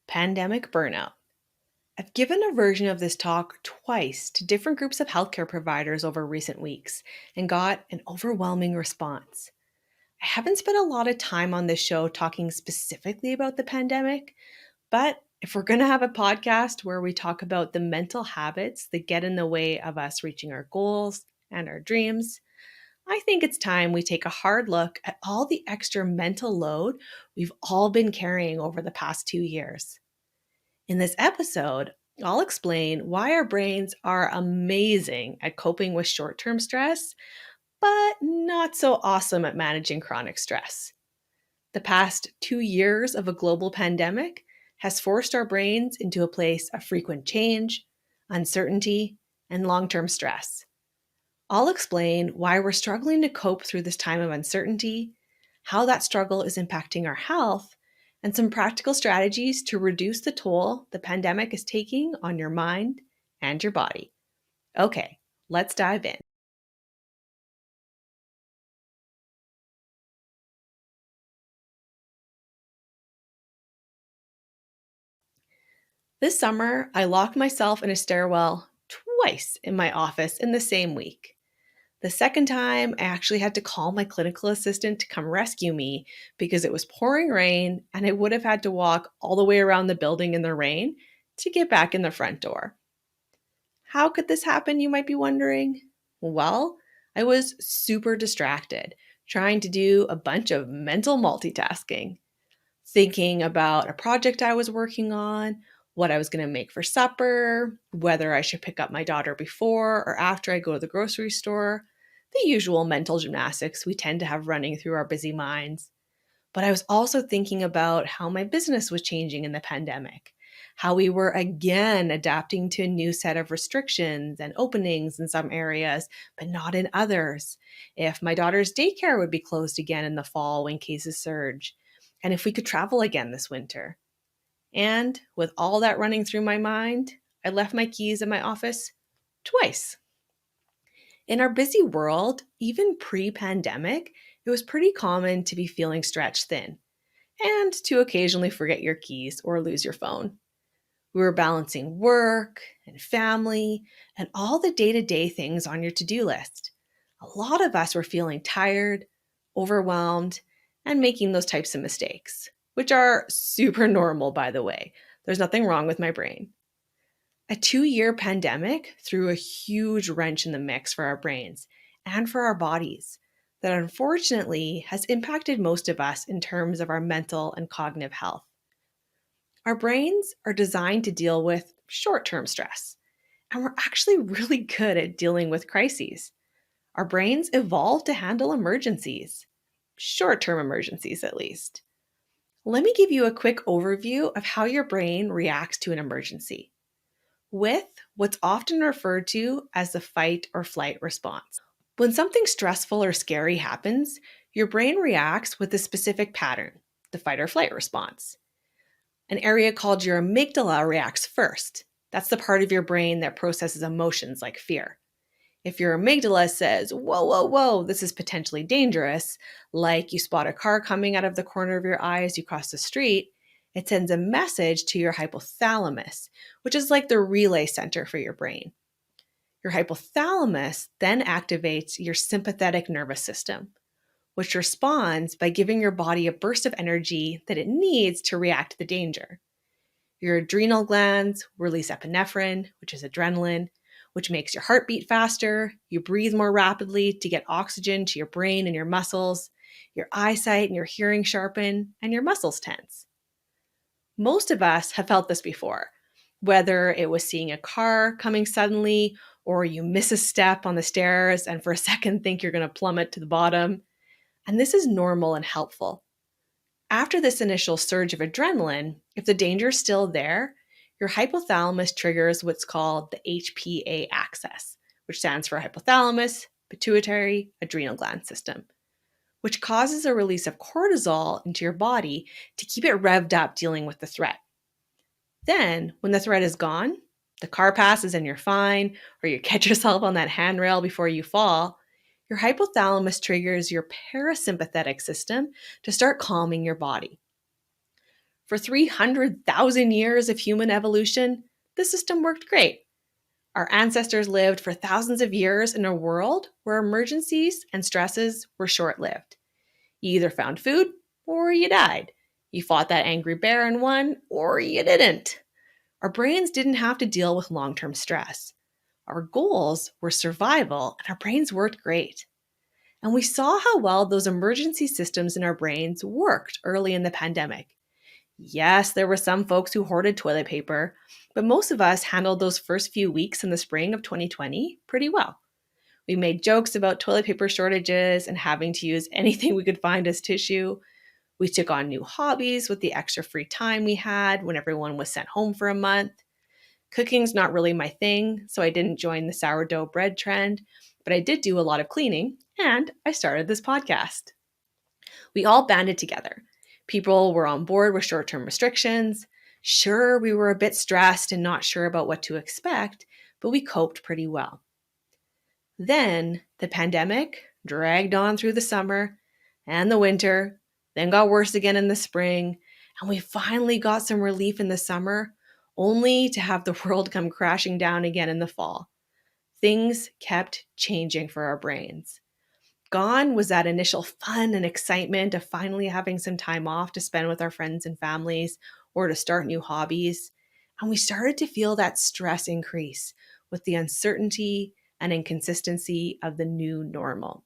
Pandemic burnout. I've given a version of this talk twice to different groups of healthcare providers over recent weeks and got an overwhelming response. I haven't spent a lot of time on this show talking specifically about the pandemic, but if we're going to have a podcast where we talk about the mental habits that get in the way of us reaching our goals and our dreams, I think it's time we take a hard look at all the extra mental load we've all been carrying over the past 2 years. In this episode, I'll explain why our brains are amazing at coping with short term stress, but not so awesome at managing chronic stress. The past 2 years of a global pandemic has forced our brains into a place of frequent change, uncertainty, and long term stress. I'll explain why we're struggling to cope through this time of uncertainty, how that struggle is impacting our health, and some practical strategies to reduce the toll the pandemic is taking on your mind and your body. Okay, let's dive in. This summer, I locked myself in a stairwell twice in my office in the same week. The second time, I actually had to call my clinical assistant to come rescue me because it was pouring rain and I would have had to walk all the way around the building in the rain to get back in the front door. How could this happen, you might be wondering? Well, I was super distracted, trying to do a bunch of mental multitasking, thinking about a project I was working on, what I was going to make for supper, whether I should pick up my daughter before or after I go to the grocery store, the usual mental gymnastics we tend to have running through our busy minds. But I was also thinking about how my business was changing in the pandemic, how we were again adapting to a new set of restrictions and openings in some areas, but not in others. If my daughter's daycare would be closed again in the fall when cases surge, and if we could travel again this winter. And with all that running through my mind, I left my keys in my office twice. In our busy world, even pre pandemic, it was pretty common to be feeling stretched thin and to occasionally forget your keys or lose your phone. We were balancing work and family and all the day to day things on your to do list. A lot of us were feeling tired, overwhelmed, and making those types of mistakes, which are super normal, by the way. There's nothing wrong with my brain. A 2 year pandemic threw a huge wrench in the mix for our brains and for our bodies that unfortunately has impacted most of us in terms of our mental and cognitive health. Our brains are designed to deal with short term stress, and we're actually really good at dealing with crises. Our brains evolved to handle emergencies, short term emergencies at least. Let me give you a quick overview of how your brain reacts to an emergency with what's often referred to as the fight or flight response. When something stressful or scary happens, your brain reacts with a specific pattern, the fight or flight response. An area called your amygdala reacts first. That's the part of your brain that processes emotions like fear. If your amygdala says, whoa, whoa, whoa, this is potentially dangerous, like you spot a car coming out of the corner of your eye as you cross the street, it sends a message to your hypothalamus, which is like the relay center for your brain. Your hypothalamus then activates your sympathetic nervous system, which responds by giving your body a burst of energy that it needs to react to the danger. Your adrenal glands release epinephrine, which is adrenaline, which makes your heart beat faster. You breathe more rapidly to get oxygen to your brain and your muscles. Your eyesight and your hearing sharpen, and your muscles tense. Most of us have felt this before, whether it was seeing a car coming suddenly, or you miss a step on the stairs and for a second think you're going to plummet to the bottom. And this is normal and helpful. After this initial surge of adrenaline, if the danger is still there, your hypothalamus triggers what's called the HPA axis, which stands for hypothalamus, pituitary, adrenal gland system, which causes a release of cortisol into your body to keep it revved up dealing with the threat. Then, when the threat is gone, the car passes and you're fine, or you catch yourself on that handrail before you fall, your hypothalamus triggers your parasympathetic system to start calming your body. For 300,000 years of human evolution, the system worked great. Our ancestors lived for thousands of years in a world where emergencies and stresses were short lived. You either found food or you died. You fought that angry bear and won, or you didn't. Our brains didn't have to deal with long term stress. Our goals were survival, and our brains worked great. And we saw how well those emergency systems in our brains worked early in the pandemic. Yes, there were some folks who hoarded toilet paper, but most of us handled those first few weeks in the spring of 2020 pretty well. We made jokes about toilet paper shortages and having to use anything we could find as tissue. We took on new hobbies with the extra free time we had when everyone was sent home for a month. Cooking's not really my thing, so I didn't join the sourdough bread trend, but I did do a lot of cleaning, and I started this podcast. We all banded together. People were on board with short-term restrictions. Sure, we were a bit stressed and not sure about what to expect, but we coped pretty well. Then the pandemic dragged on through the summer and the winter, then got worse again in the spring, and we finally got some relief in the summer, only to have the world come crashing down again in the fall. Things kept changing for our brains. Gone was that initial fun and excitement of finally having some time off to spend with our friends and families or to start new hobbies. And we started to feel that stress increase with the uncertainty and inconsistency of the new normal.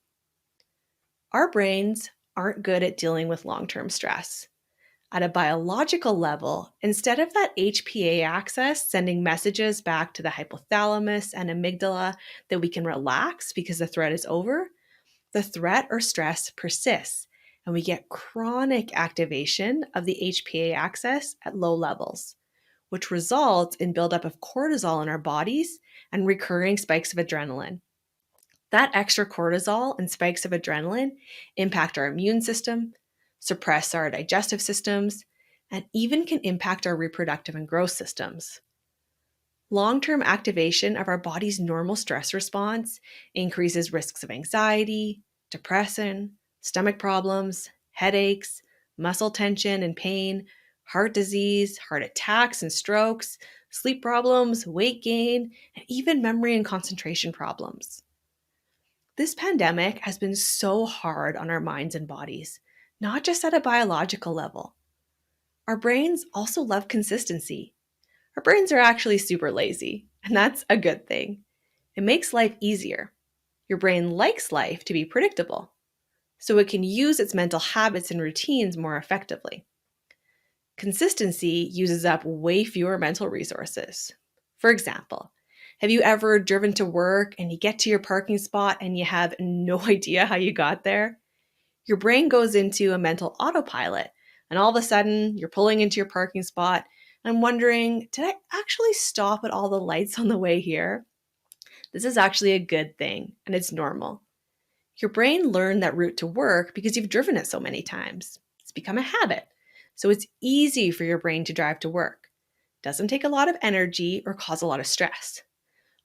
Our brains aren't good at dealing with long-term stress. At a biological level, instead of that HPA axis sending messages back to the hypothalamus and amygdala that we can relax because the threat is over, the threat or stress persists, and we get chronic activation of the HPA axis at low levels, which results in buildup of cortisol in our bodies and recurring spikes of adrenaline. That extra cortisol and spikes of adrenaline impact our immune system, suppress our digestive systems, and even can impact our reproductive and growth systems. Long-term activation of our body's normal stress response increases risks of anxiety, depression, stomach problems, headaches, muscle tension and pain, heart disease, heart attacks and strokes, sleep problems, weight gain, and even memory and concentration problems. This pandemic has been so hard on our minds and bodies, not just at a biological level. Our brains also love consistency. Our brains are actually super lazy, and that's a good thing. It makes life easier. Your brain likes life to be predictable, so it can use its mental habits and routines more effectively. Consistency uses up way fewer mental resources. For example, have you ever driven to work and you get to your parking spot and you have no idea how you got there? Your brain goes into a mental autopilot, and all of a sudden you're pulling into your parking spot and wondering, did I actually stop at all the lights on the way here? This is actually a good thing, and it's normal. Your brain learned that route to work because you've driven it so many times. It's become a habit, so it's easy for your brain to drive to work. Doesn't take a lot of energy or cause a lot of stress.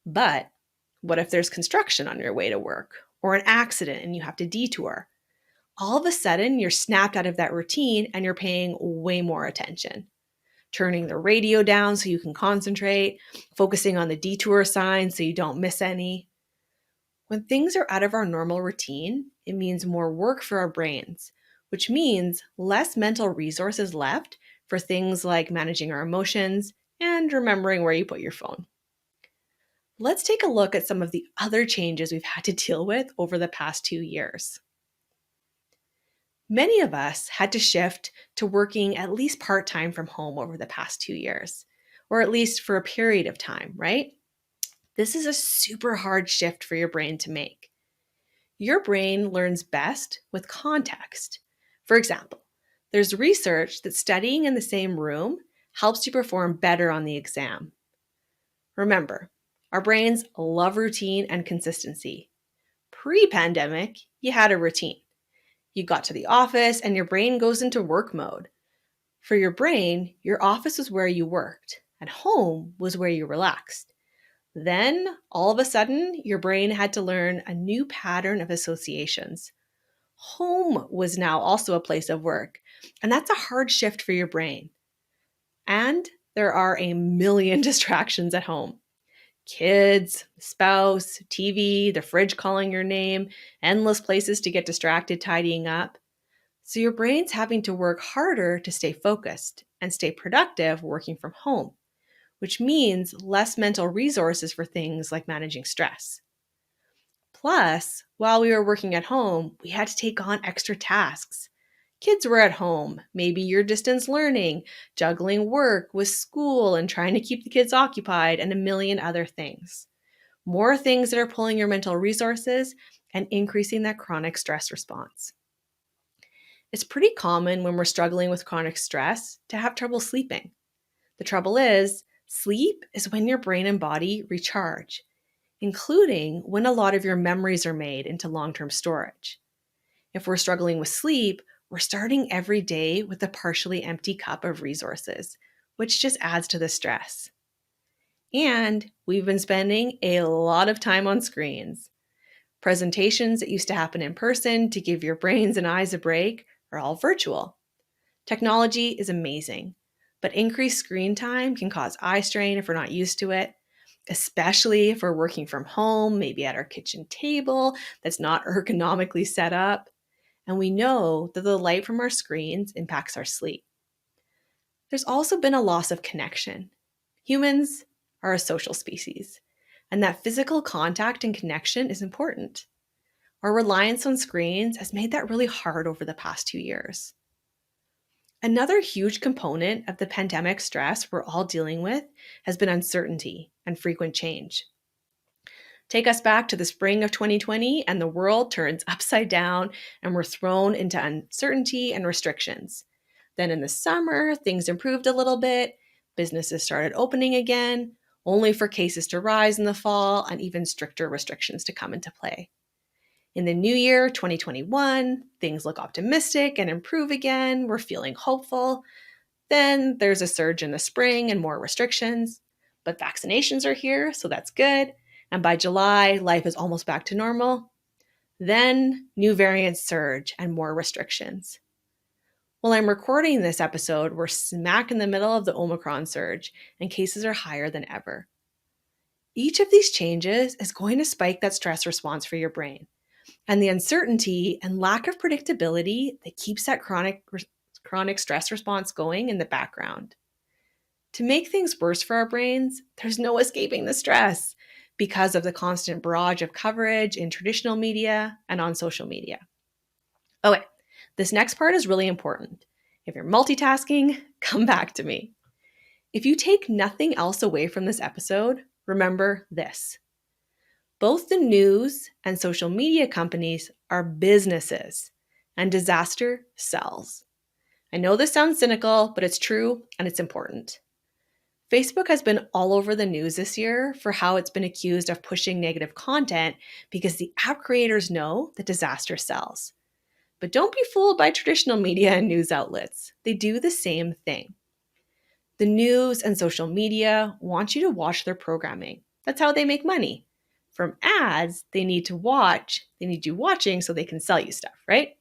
But what if there's construction on your way to work or an accident and you have to detour? All of a sudden, you're snapped out of that routine and you're paying way more attention. Turning the radio down so you can concentrate, focusing on the detour signs so you don't miss any. When things are out of our normal routine, it means more work for our brains, which means less mental resources left for things like managing our emotions and remembering where you put your phone. Let's take a look at some of the other changes we've had to deal with over the past 2 years. Many of us had to shift to working at least part-time from home over the past 2 years, or at least for a period of time, right? This is a super hard shift for your brain to make. Your brain learns best with context. For example, there's research that studying in the same room helps you perform better on the exam. Remember, our brains love routine and consistency. Pre-pandemic, you had a routine. You got to the office and your brain goes into work mode. For your brain, your office was where you worked, and home was where you relaxed. Then, all of a sudden, your brain had to learn a new pattern of associations. Home was now also a place of work, and that's a hard shift for your brain. And there are a million distractions at home. Kids, spouse, TV, the fridge calling your name, endless places to get distracted tidying up. So your brain's having to work harder to stay focused and stay productive working from home, which means less mental resources for things like managing stress. Plus, while we were working at home, we had to take on extra tasks. Kids were at home. Maybe you're distance learning, juggling work with school and trying to keep the kids occupied, and a million other things. More things that are pulling your mental resources and increasing that chronic stress response. It's pretty common when we're struggling with chronic stress to have trouble sleeping. The trouble is, sleep is when your brain and body recharge, including when a lot of your memories are made into long-term storage. If we're struggling with sleep, we're starting every day with a partially empty cup of resources, which just adds to the stress. And we've been spending a lot of time on screens. Presentations that used to happen in person to give your brains and eyes a break are all virtual. Technology is amazing, but increased screen time can cause eye strain if we're not used to it, especially if we're working from home, maybe at our kitchen table that's not ergonomically set up. And we know that the light from our screens impacts our sleep. There's also been a loss of connection. Humans are a social species, and that physical contact and connection is important. Our reliance on screens has made that really hard over the past 2 years. Another huge component of the pandemic stress we're all dealing with has been uncertainty and frequent change. Take us back to the spring of 2020 and the world turns upside down and we're thrown into uncertainty and restrictions. Then in the summer, things improved a little bit, businesses started opening again, only for cases to rise in the fall and even stricter restrictions to come into play. In the new year, 2021, things look optimistic and improve again. We're feeling hopeful. Then there's a surge in the spring and more restrictions. But vaccinations are here, so that's good. And by July, life is almost back to normal. Then new variants surge and more restrictions. While I'm recording this episode, we're smack in the middle of the Omicron surge, and cases are higher than ever. Each of these changes is going to spike that stress response for your brain, and the uncertainty and lack of predictability that keeps that chronic stress response going in the background. To make things worse for our brains, there's no escaping the stress because of the constant barrage of coverage in traditional media and on social media. Okay, this next part is really important. If you're multitasking, come back to me. If you take nothing else away from this episode, remember this. Both the news and social media companies are businesses, and disaster sells. I know this sounds cynical, but it's true and it's important. Facebook has been all over the news this year for how it's been accused of pushing negative content because the app creators know that disaster sells. But don't be fooled by traditional media and news outlets. They do the same thing. The news and social media want you to watch their programming. That's how they make money. From ads, they need you watching so they can sell you stuff, right?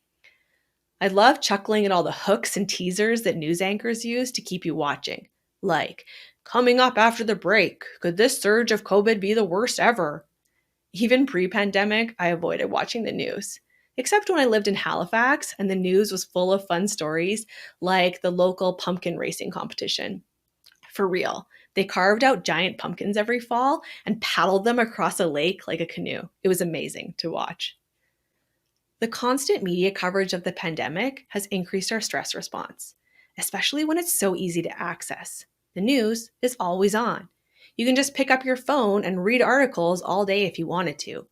I love chuckling at all the hooks and teasers that news anchors use to keep you watching. Like, coming up after the break, could this surge of COVID be the worst ever? Even pre-pandemic, I avoided watching the news. Except when I lived in Halifax and the news was full of fun stories like the local pumpkin racing competition. For real, they carved out giant pumpkins every fall and paddled them across a lake like a canoe. It was amazing to watch. The constant media coverage of the pandemic has increased our stress response, especially when it's so easy to access. The news is always on. You can just pick up your phone and read articles all day if you wanted to.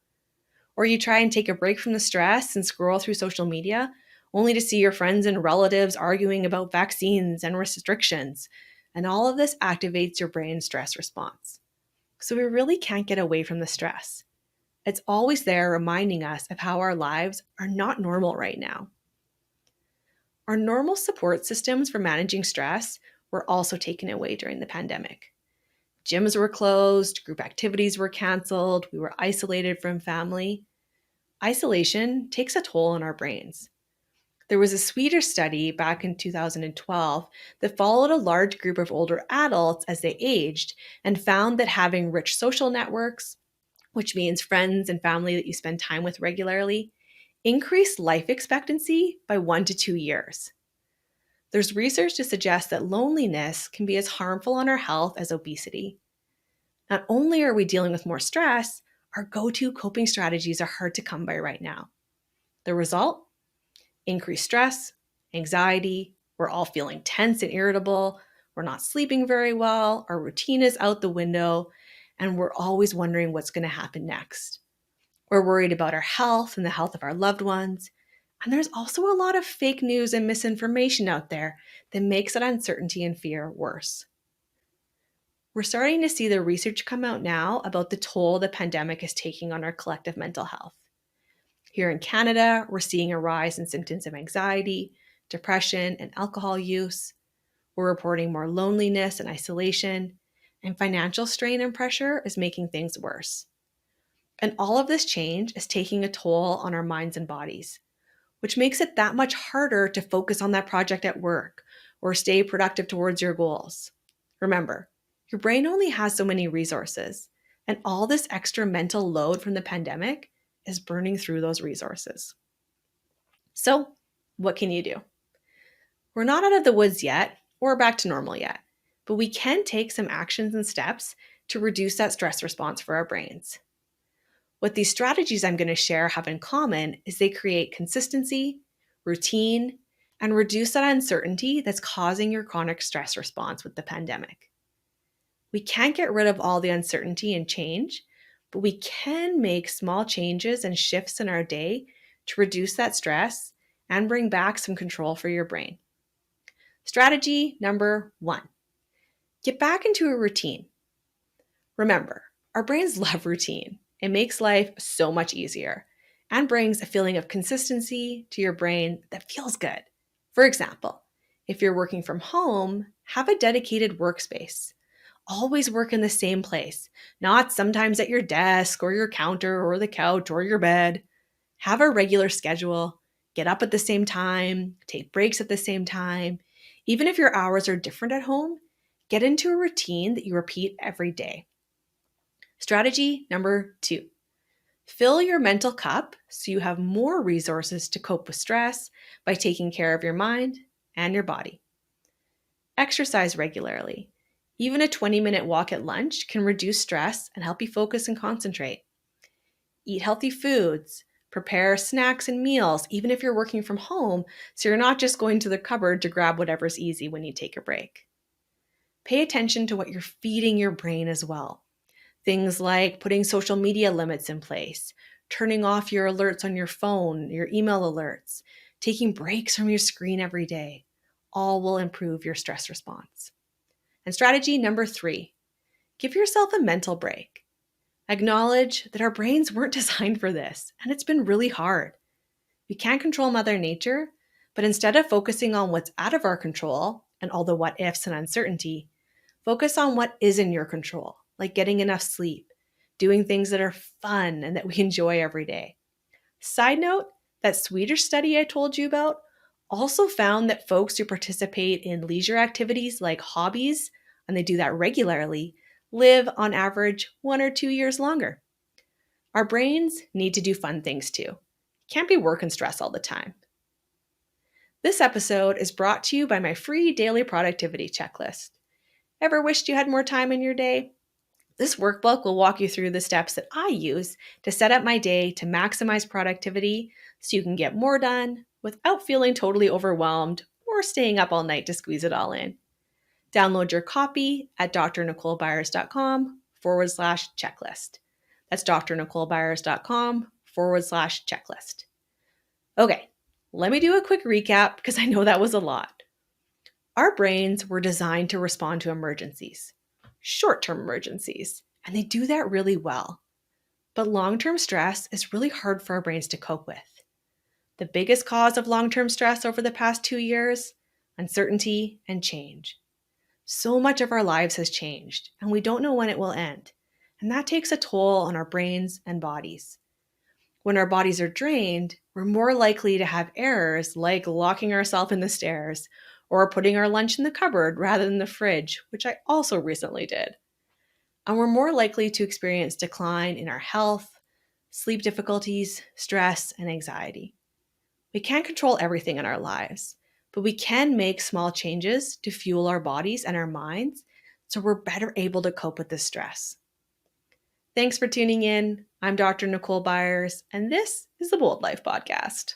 Or you try and take a break from the stress and scroll through social media, only to see your friends and relatives arguing about vaccines and restrictions. And all of this activates your brain's stress response. So we really can't get away from the stress. It's always there reminding us of how our lives are not normal right now. Our normal support systems for managing stress were also taken away during the pandemic. Gyms were closed, group activities were canceled, we were isolated from family. Isolation takes a toll on our brains. There was a Swedish study back in 2012 that followed a large group of older adults as they aged and found that having rich social networks, which means friends and family that you spend time with regularly, increased life expectancy by 1 to 2 years. There's research to suggest that loneliness can be as harmful on our health as obesity. Not only are we dealing with more stress, our go-to coping strategies are hard to come by right now. The result? Increased stress, anxiety, we're all feeling tense and irritable, we're not sleeping very well, our routine is out the window, and we're always wondering what's going to happen next. We're worried about our health and the health of our loved ones. And there's also a lot of fake news and misinformation out there that makes that uncertainty and fear worse. We're starting to see the research come out now about the toll the pandemic is taking on our collective mental health. Here in Canada, we're seeing a rise in symptoms of anxiety, depression, and alcohol use. We're reporting more loneliness and isolation, and financial strain and pressure is making things worse. And all of this change is taking a toll on our minds and bodies, which makes it that much harder to focus on that project at work or stay productive towards your goals. Remember, your brain only has so many resources, and all this extra mental load from the pandemic is burning through those resources. So, what can you do? We're not out of the woods yet or back to normal yet, but we can take some actions and steps to reduce that stress response for our brains. What these strategies I'm going to share have in common is they create consistency, routine, and reduce that uncertainty that's causing your chronic stress response with the pandemic. We can't get rid of all the uncertainty and change, but we can make small changes and shifts in our day to reduce that stress and bring back some control for your brain. Strategy number 1, get back into a routine. Remember, our brains love routine. It makes life so much easier and brings a feeling of consistency to your brain that feels good. For example, if you're working from home, have a dedicated workspace. Always work in the same place, not sometimes at your desk or your counter or the couch or your bed. Have a regular schedule, get up at the same time, take breaks at the same time. Even if your hours are different at home, get into a routine that you repeat every day. Strategy number 2, fill your mental cup so you have more resources to cope with stress by taking care of your mind and your body. Exercise regularly. Even a 20-minute walk at lunch can reduce stress and help you focus and concentrate. Eat healthy foods. Prepare snacks and meals, even if you're working from home, so you're not just going to the cupboard to grab whatever's easy when you take a break. Pay attention to what you're feeding your brain as well. Things like putting social media limits in place, turning off your alerts on your phone, your email alerts, taking breaks from your screen every day, all will improve your stress response. And strategy number 3, give yourself a mental break. Acknowledge that our brains weren't designed for this, and it's been really hard. We can't control Mother Nature, but instead of focusing on what's out of our control and all the what ifs and uncertainty, focus on what is in your control, like getting enough sleep, doing things that are fun and that we enjoy every day. Side note, that Swedish study I told you about also found that folks who participate in leisure activities like hobbies, and they do that regularly, live on average 1 or 2 years longer. Our brains need to do fun things too. Can't be work and stress all the time. This episode is brought to you by my free daily productivity checklist. Ever wished you had more time in your day? This workbook will walk you through the steps that I use to set up my day to maximize productivity so you can get more done without feeling totally overwhelmed or staying up all night to squeeze it all in. Download your copy at drnicolebyers.com/checklist. That's drnicolebyers.com/checklist. Okay, let me do a quick recap because I know that was a lot. Our brains were designed to respond to emergencies, short-term emergencies, and they do that really well. But long-term stress is really hard for our brains to cope with. The biggest cause of long-term stress over the past 2 years? Uncertainty and change. So much of our lives has changed, and we don't know when it will end. And that takes a toll on our brains and bodies. When our bodies are drained, we're more likely to have errors like locking ourselves in the stairs or putting our lunch in the cupboard rather than the fridge, which I also recently did. And we're more likely to experience decline in our health, sleep difficulties, stress, and anxiety. We can't control everything in our lives, but we can make small changes to fuel our bodies and our minds so we're better able to cope with this stress. Thanks for tuning in. I'm Dr. Nicole Byers, and this is the Bold Life Podcast.